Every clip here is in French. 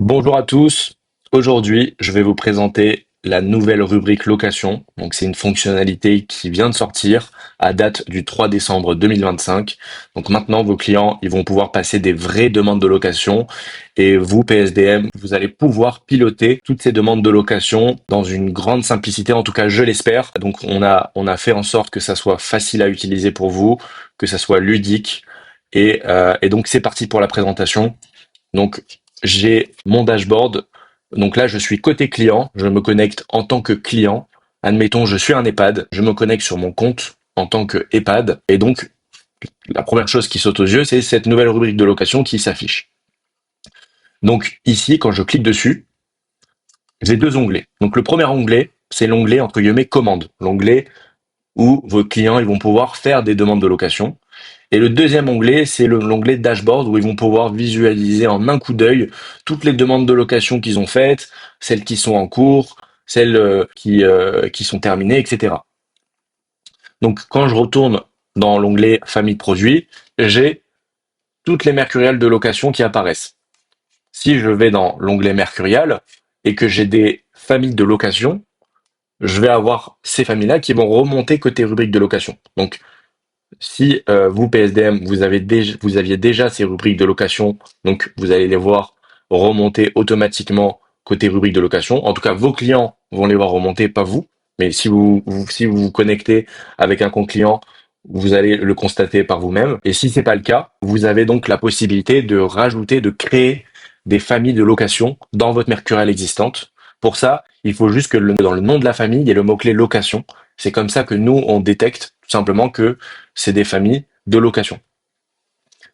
Bonjour à tous. Aujourd'hui, je vais vous présenter la nouvelle rubrique location. Donc, c'est une fonctionnalité qui vient de sortir à date du 3 décembre 2025. Donc, maintenant, vos clients, ils vont pouvoir passer des vraies demandes de location et vous, PSDM, vous allez pouvoir piloter toutes ces demandes de location dans une grande simplicité. En tout cas, je l'espère. Donc, on a fait en sorte que ça soit facile à utiliser pour vous, que ça soit ludique. Et donc, c'est parti pour la présentation. Donc, j'ai mon dashboard. Donc là, je suis côté client. Je me connecte en tant que client. Admettons, je suis un EHPAD. Je me connecte sur mon compte en tant que EHPAD. Et donc, la première chose qui saute aux yeux, c'est cette nouvelle rubrique de location qui s'affiche. Donc ici, quand je clique dessus, j'ai deux onglets. Donc le premier onglet, c'est l'onglet entre guillemets commande. L'onglet où vos clients ils vont pouvoir faire des demandes de location. Et le deuxième onglet, c'est l'onglet dashboard où ils vont pouvoir visualiser en un coup d'œil toutes les demandes de location qu'ils ont faites, celles qui sont en cours, celles qui sont terminées, etc. Donc quand je retourne dans l'onglet famille de produits, j'ai toutes les mercuriales de location qui apparaissent. Si je vais dans l'onglet mercurial et que j'ai des familles de location, je vais avoir ces familles-là qui vont remonter côté rubrique de location. Donc si vous, PSDM, vous aviez déjà ces rubriques de location, donc vous allez les voir remonter automatiquement côté rubrique de location. En tout cas, vos clients vont les voir remonter, pas vous. Mais si vous vous connectez avec un compte client, vous allez le constater par vous-même. Et si c'est pas le cas, vous avez donc la possibilité de rajouter, de créer des familles de location dans votre Mercurial existante. Pour ça, il faut juste que dans le nom de la famille, il y ait le mot-clé location. C'est comme ça que nous, on détecte tout simplement que c'est des familles de location.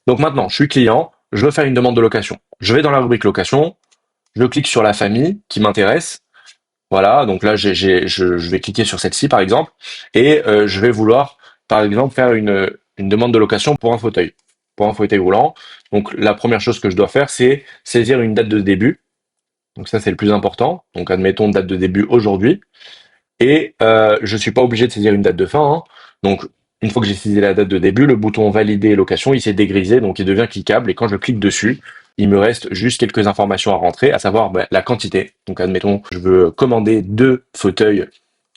Donc maintenant, je suis client, je veux faire une demande de location. Je vais dans la rubrique location, je clique sur la famille qui m'intéresse. Voilà, donc là, je vais cliquer sur celle-ci par exemple, et je vais vouloir, par exemple, faire une demande de location pour un fauteuil roulant. Donc la première chose que je dois faire, c'est saisir une date de début. Donc ça, c'est le plus important. Donc admettons date de début aujourd'hui. Et je suis pas obligé de saisir une date de fin, hein. Donc, une fois que j'ai saisi la date de début, le bouton valider location, il s'est dégrisé, donc il devient cliquable. Et quand je clique dessus, il me reste juste quelques informations à rentrer, à savoir la quantité. Donc, admettons, je veux commander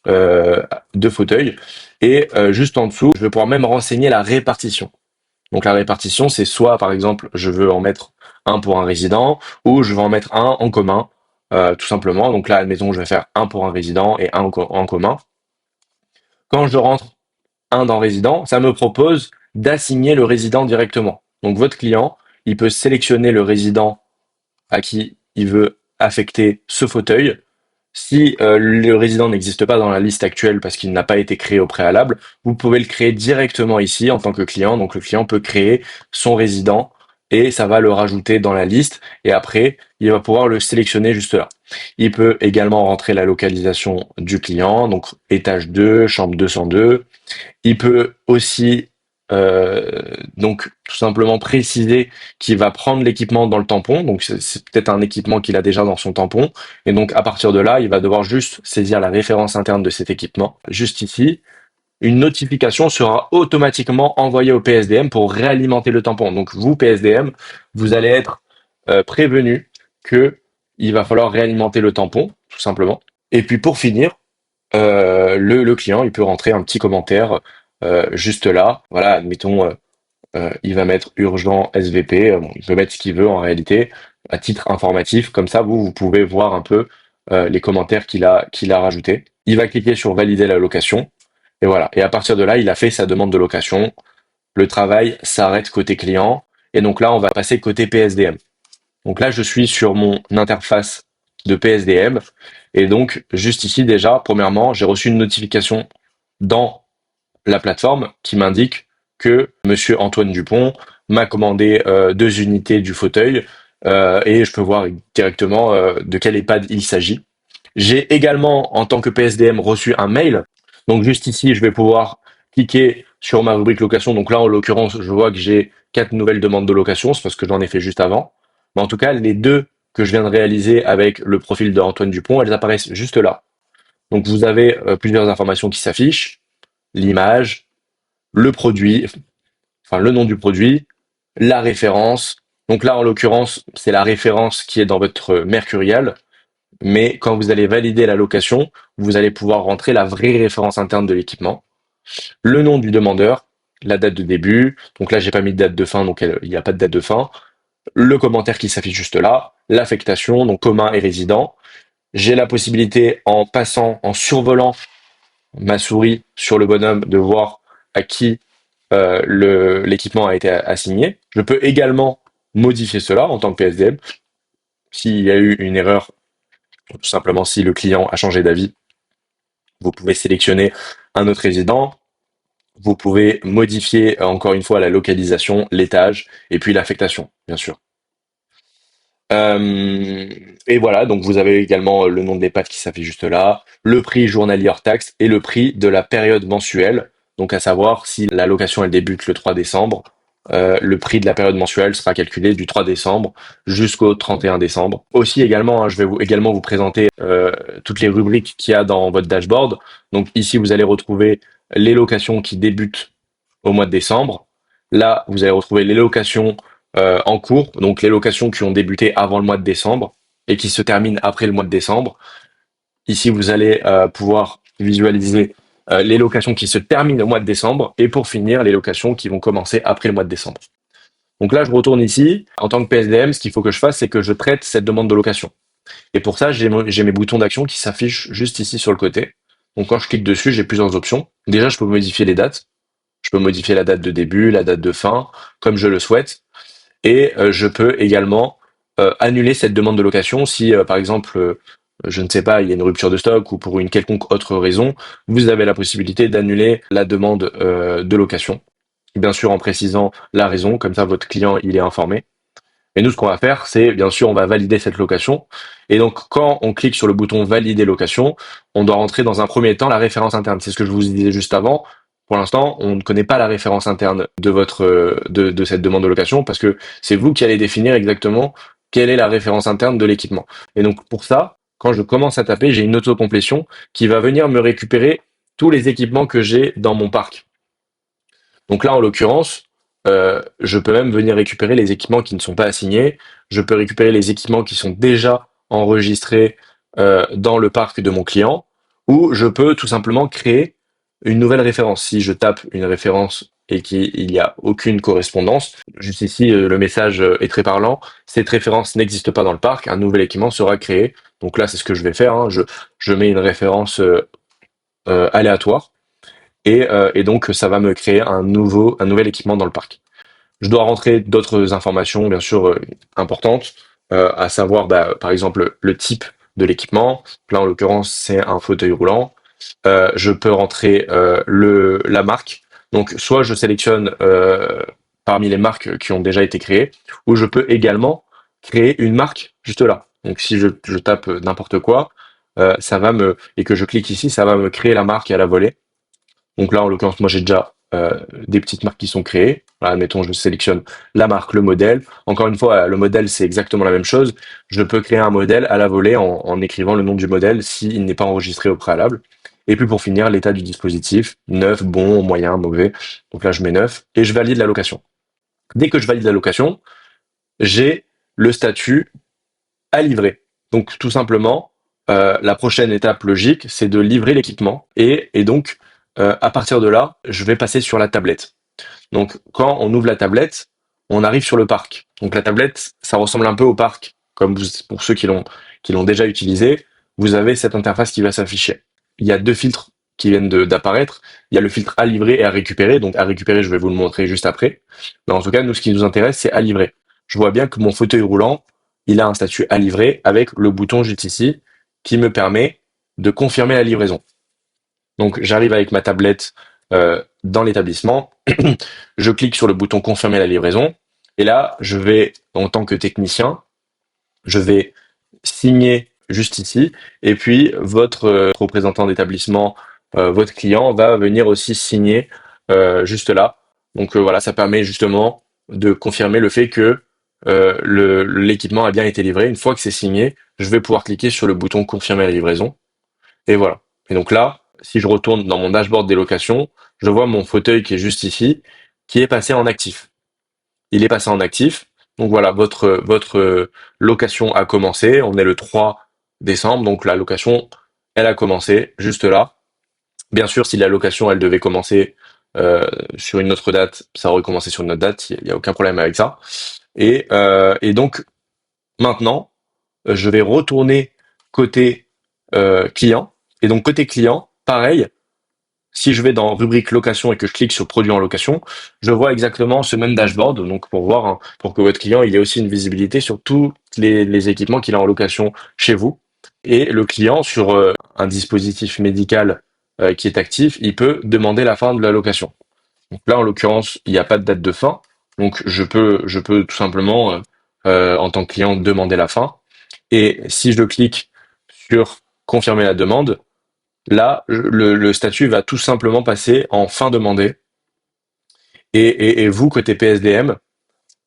euh, deux fauteuils. Et juste en dessous, je vais pouvoir même renseigner la répartition. Donc, la répartition, c'est soit, par exemple, je veux en mettre un pour un résident, ou je veux en mettre un en commun, tout simplement. Donc là, admettons, je vais faire un pour un résident et un en commun. Quand je rentre un dans résident, ça me propose d'assigner le résident directement. Donc votre client, il peut sélectionner le résident à qui il veut affecter ce fauteuil. Si le résident n'existe pas dans la liste actuelle parce qu'il n'a pas été créé au préalable, vous pouvez le créer directement ici en tant que client. Donc le client peut créer son résident et ça va le rajouter dans la liste et après, il va pouvoir le sélectionner juste là. Il peut également rentrer la localisation du client, donc étage 2, chambre 202. Il peut aussi donc tout simplement préciser qu'il va prendre l'équipement dans le tampon. Donc c'est peut-être un équipement qu'il a déjà dans son tampon. Et donc à partir de là, il va devoir juste saisir la référence interne de cet équipement. Juste ici, une notification sera automatiquement envoyée au PSDM pour réalimenter le tampon. Donc vous, PSDM, vous allez être prévenu que il va falloir réalimenter le tampon, tout simplement. Et puis pour finir, le client, il peut rentrer un petit commentaire juste là. Voilà, admettons, il va mettre urgent SVP. Bon, il peut mettre ce qu'il veut en réalité, à titre informatif. Comme ça, vous pouvez voir un peu les commentaires qu'il a rajoutés. Il va cliquer sur valider la location. Et voilà. Et à partir de là, il a fait sa demande de location. Le travail s'arrête côté client. Et donc là, on va passer côté PSDM. Donc là, je suis sur mon interface de PSDM. Et donc, juste ici, déjà, premièrement, j'ai reçu une notification dans la plateforme qui m'indique que Monsieur Antoine Dupont m'a commandé 2 unités du fauteuil et je peux voir directement de quel EHPAD il s'agit. J'ai également, en tant que PSDM, reçu un mail. Donc juste ici, je vais pouvoir cliquer sur ma rubrique location. Donc là, en l'occurrence, je vois que j'ai 4 nouvelles demandes de location. C'est parce que j'en ai fait juste avant. Mais en tout cas, les deux que je viens de réaliser avec le profil d'Antoine Dupont, elles apparaissent juste là. Donc vous avez plusieurs informations qui s'affichent, l'image, le produit, enfin le nom du produit, la référence. Donc là, en l'occurrence, c'est la référence qui est dans votre Mercurial, mais quand vous allez valider la location, vous allez pouvoir rentrer la vraie référence interne de l'équipement, le nom du demandeur, la date de début, donc là j'ai pas mis de date de fin, donc il n'y a pas de date de fin, le commentaire qui s'affiche juste là, l'affectation, donc commun et résident. J'ai la possibilité, en passant, en survolant ma souris sur le bonhomme, de voir à qui l'équipement a été assigné. Je peux également modifier cela en tant que PSDM. S'il y a eu une erreur, tout simplement si le client a changé d'avis, vous pouvez sélectionner un autre résident. Vous pouvez modifier encore une fois la localisation, l'étage et puis l'affectation, bien sûr. Euh, et voilà, donc vous avez également le nom de l'EHPAD qui s'affiche juste là, le prix journalier hors taxe et le prix de la période mensuelle. Donc à savoir, si la location elle débute le 3 décembre, le prix de la période mensuelle sera calculé du 3 décembre jusqu'au 31 décembre. Aussi également, hein, je vais également vous présenter toutes les rubriques qu'il y a dans votre dashboard. Donc ici, vous allez retrouver les locations qui débutent au mois de décembre. Là, vous allez retrouver les locations en cours, donc les locations qui ont débuté avant le mois de décembre et qui se terminent après le mois de décembre. Ici, vous allez pouvoir visualiser les locations qui se terminent au mois de décembre et pour finir, les locations qui vont commencer après le mois de décembre. Donc là, je retourne ici. En tant que PSDM, ce qu'il faut que je fasse, c'est que je traite cette demande de location. Et pour ça, j'ai mes boutons d'action qui s'affichent juste ici sur le côté. Donc quand je clique dessus, j'ai plusieurs options. Déjà, je peux modifier les dates. Je peux modifier la date de début, la date de fin, comme je le souhaite. Et je peux également annuler cette demande de location si, par exemple, je ne sais pas, il y a une rupture de stock ou pour une quelconque autre raison, vous avez la possibilité d'annuler la demande de location. Bien sûr, en précisant la raison, comme ça votre client il est informé. Et nous, ce qu'on va faire, c'est bien sûr, on va valider cette location. Et donc, quand on clique sur le bouton valider location, on doit rentrer dans un premier temps la référence interne. C'est ce que je vous disais juste avant. Pour l'instant, on ne connaît pas la référence interne de votre de cette demande de location parce que c'est vous qui allez définir exactement quelle est la référence interne de l'équipement. Et donc, pour ça, quand je commence à taper, j'ai une autocomplétion qui va venir me récupérer tous les équipements que j'ai dans mon parc. Donc là, en l'occurrence, je peux même venir récupérer les équipements qui ne sont pas assignés. Je peux récupérer les équipements qui sont déjà enregistrés dans le parc de mon client, ou je peux tout simplement créer une nouvelle référence. Si je tape une référence et qu'il n'y a aucune correspondance, juste ici, le message est très parlant. Cette référence n'existe pas dans le parc. Un nouvel équipement sera créé. Donc là, c'est ce que je vais faire, hein. Je mets une référence aléatoire et donc ça va me créer un nouvel équipement dans le parc. Je dois rentrer d'autres informations, bien sûr, importantes, à savoir, bah, par exemple, le type de l'équipement. Là, en l'occurrence, c'est un fauteuil roulant. Je peux rentrer la marque. Donc, soit je sélectionne parmi les marques qui ont déjà été créées, ou je peux également créer une marque juste là. Donc, si je tape n'importe quoi, et que je clique ici, ça va me créer la marque à la volée. Donc là, en l'occurrence, moi, j'ai déjà des petites marques qui sont créées. Voilà, admettons, je sélectionne la marque, le modèle. Encore une fois, le modèle, c'est exactement la même chose. Je peux créer un modèle à la volée en écrivant le nom du modèle s'il n'est pas enregistré au préalable. Et puis pour finir, l'état du dispositif, neuf, bon, moyen, mauvais. Donc là, je mets neuf et je valide la location. Dès que je valide la location, j'ai le statut à livrer. Donc tout simplement, la prochaine étape logique, c'est de livrer l'équipement et donc à partir de là, je vais passer sur la tablette. Donc quand on ouvre la tablette, on arrive sur le parc. Donc la tablette, ça ressemble un peu au parc, comme pour ceux qui l'ont déjà utilisé, vous avez cette interface qui va s'afficher. Il y a deux filtres qui viennent d'apparaître. Il y a le filtre à livrer et à récupérer. Donc à récupérer, je vais vous le montrer juste après. Mais en tout cas, nous, ce qui nous intéresse, c'est à livrer. Je vois bien que mon fauteuil roulant, il a un statut à livrer avec le bouton juste ici qui me permet de confirmer la livraison. Donc j'arrive avec ma tablette dans l'établissement, je clique sur le bouton confirmer la livraison, et là je vais, en tant que technicien, je vais signer juste ici, et puis votre représentant d'établissement, votre client va venir aussi signer juste là. Donc voilà, ça permet justement de confirmer le fait que l'équipement a bien été livré. Une fois que c'est signé, je vais pouvoir cliquer sur le bouton confirmer la livraison, et voilà. Et donc là, si je retourne dans mon dashboard des locations, je vois mon fauteuil qui est juste ici, qui est passé en actif. Il est passé en actif. Donc voilà, votre location a commencé. On est le 3 décembre, donc la location, elle a commencé juste là. Bien sûr, si la location, elle devait commencer sur une autre date, ça aurait commencé sur une autre date. Il y a aucun problème avec ça. Et donc maintenant, je vais retourner côté client. Et donc côté client, pareil. Si je vais dans rubrique location et que je clique sur produit en location, je vois exactement ce même dashboard. Donc pour voir, hein, pour que votre client il ait aussi une visibilité sur tous les équipements qu'il a en location chez vous. Et le client sur un dispositif médical qui est actif, il peut demander la fin de la location. Donc là, en l'occurrence, il n'y a pas de date de fin. Donc je peux tout simplement, en tant que client, demander la fin. Et si je clique sur confirmer la demande, là, le statut va tout simplement passer en fin demandé. Et vous, côté PSDM,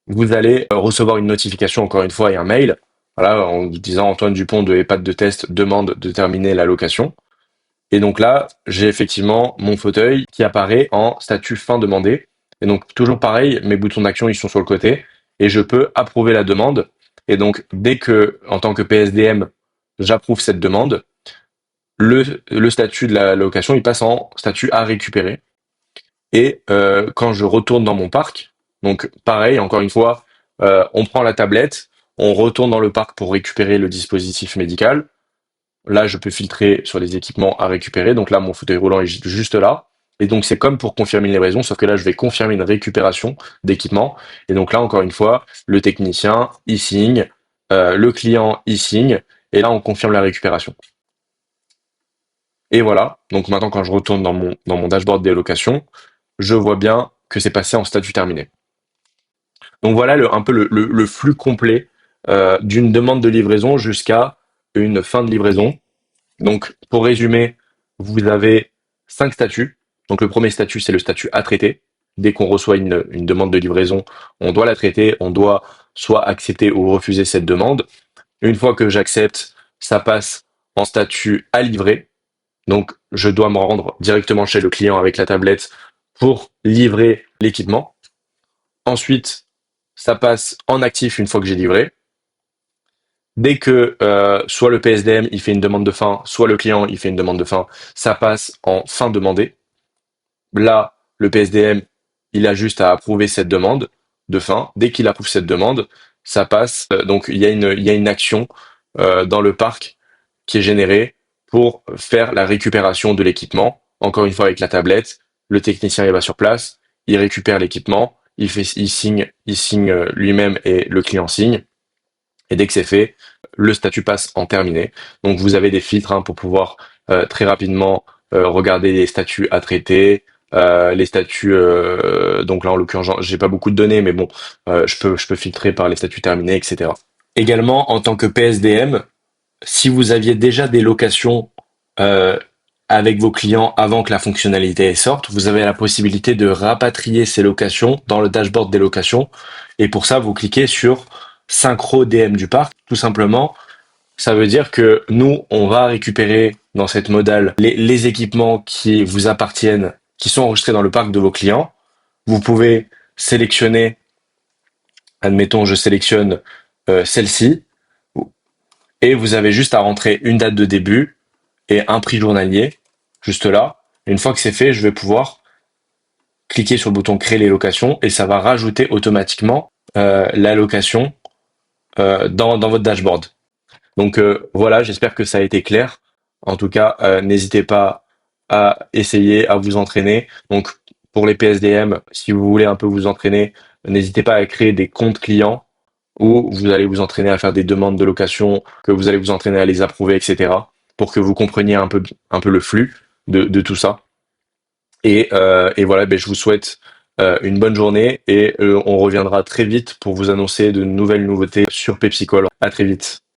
vous allez recevoir une notification, encore une fois, et un mail, voilà, en vous disant Antoine Dupont de EHPAD de test demande de terminer la location. Et donc là, j'ai effectivement mon fauteuil qui apparaît en statut fin demandé. Et donc, toujours pareil, mes boutons d'action, ils sont sur le côté. Et je peux approuver la demande. Et donc, dès que, en tant que PSDM, j'approuve cette demande, le statut de la location, il passe en statut à récupérer. Et quand je retourne dans mon parc, donc pareil, encore une fois, on prend la tablette, on retourne dans le parc pour récupérer le dispositif médical. Là, je peux filtrer sur les équipements à récupérer. Donc là, mon fauteuil roulant est juste là. Et donc, c'est comme pour confirmer une livraison, sauf que là, je vais confirmer une récupération d'équipement. Et donc là, encore une fois, le technicien, il signe, le client, il signe, et là, on confirme la récupération. Et voilà. Donc maintenant, quand je retourne dans mon dashboard des locations, je vois bien que c'est passé en statut terminé. Donc voilà un peu le flux complet d'une demande de livraison jusqu'à une fin de livraison. Donc pour résumer, vous avez 5 statuts. Donc le premier statut, c'est le statut à traiter. Dès qu'on reçoit une demande de livraison, on doit la traiter, on doit soit accepter ou refuser cette demande. Une fois que j'accepte, ça passe en statut à livrer. Donc je dois me rendre directement chez le client avec la tablette pour livrer l'équipement. Ensuite, ça passe en actif une fois que j'ai livré. Dès que soit le PSDM il fait une demande de fin, soit le client il fait une demande de fin, ça passe en fin demandée. Là, le PSDM il a juste à approuver cette demande de fin. Dès qu'il approuve cette demande, ça passe. Donc il y a une action dans le parc qui est générée pour faire la récupération de l'équipement. Encore une fois avec la tablette, le technicien il va sur place, il récupère l'équipement, il signe lui-même et le client signe. Et dès que c'est fait, le statut passe en terminé. Donc vous avez des filtres hein, pour pouvoir très rapidement regarder les statuts à traiter, les statuts. Donc là en l'occurrence, j'ai pas beaucoup de données, mais bon, je peux filtrer par les statuts terminés, etc. Également en tant que PSDM, si vous aviez déjà des locations euh, avec vos clients avant que la fonctionnalité sorte, vous avez la possibilité de rapatrier ces locations dans le dashboard des locations. Et pour ça, vous cliquez sur Synchro DM du parc. Tout simplement, ça veut dire que nous, on va récupérer dans cette modale les équipements qui vous appartiennent, qui sont enregistrés dans le parc de vos clients. Vous pouvez sélectionner, admettons, je sélectionne celle-ci, et vous avez juste à rentrer une date de début et un prix journalier, juste là. Une fois que c'est fait, je vais pouvoir cliquer sur le bouton créer les locations et ça va rajouter automatiquement la location dans votre dashboard. Donc voilà, j'espère que ça a été clair. En tout cas, n'hésitez pas à essayer, à vous entraîner. Donc pour les PSDM, si vous voulez un peu vous entraîner, n'hésitez pas à créer des comptes clients où vous allez vous entraîner à faire des demandes de location, que vous allez vous entraîner à les approuver, etc. pour que vous compreniez un peu le flux de tout ça. Et voilà, ben, je vous souhaite une bonne journée et on reviendra très vite pour vous annoncer de nouvelles nouveautés sur PepsiCo. À très vite.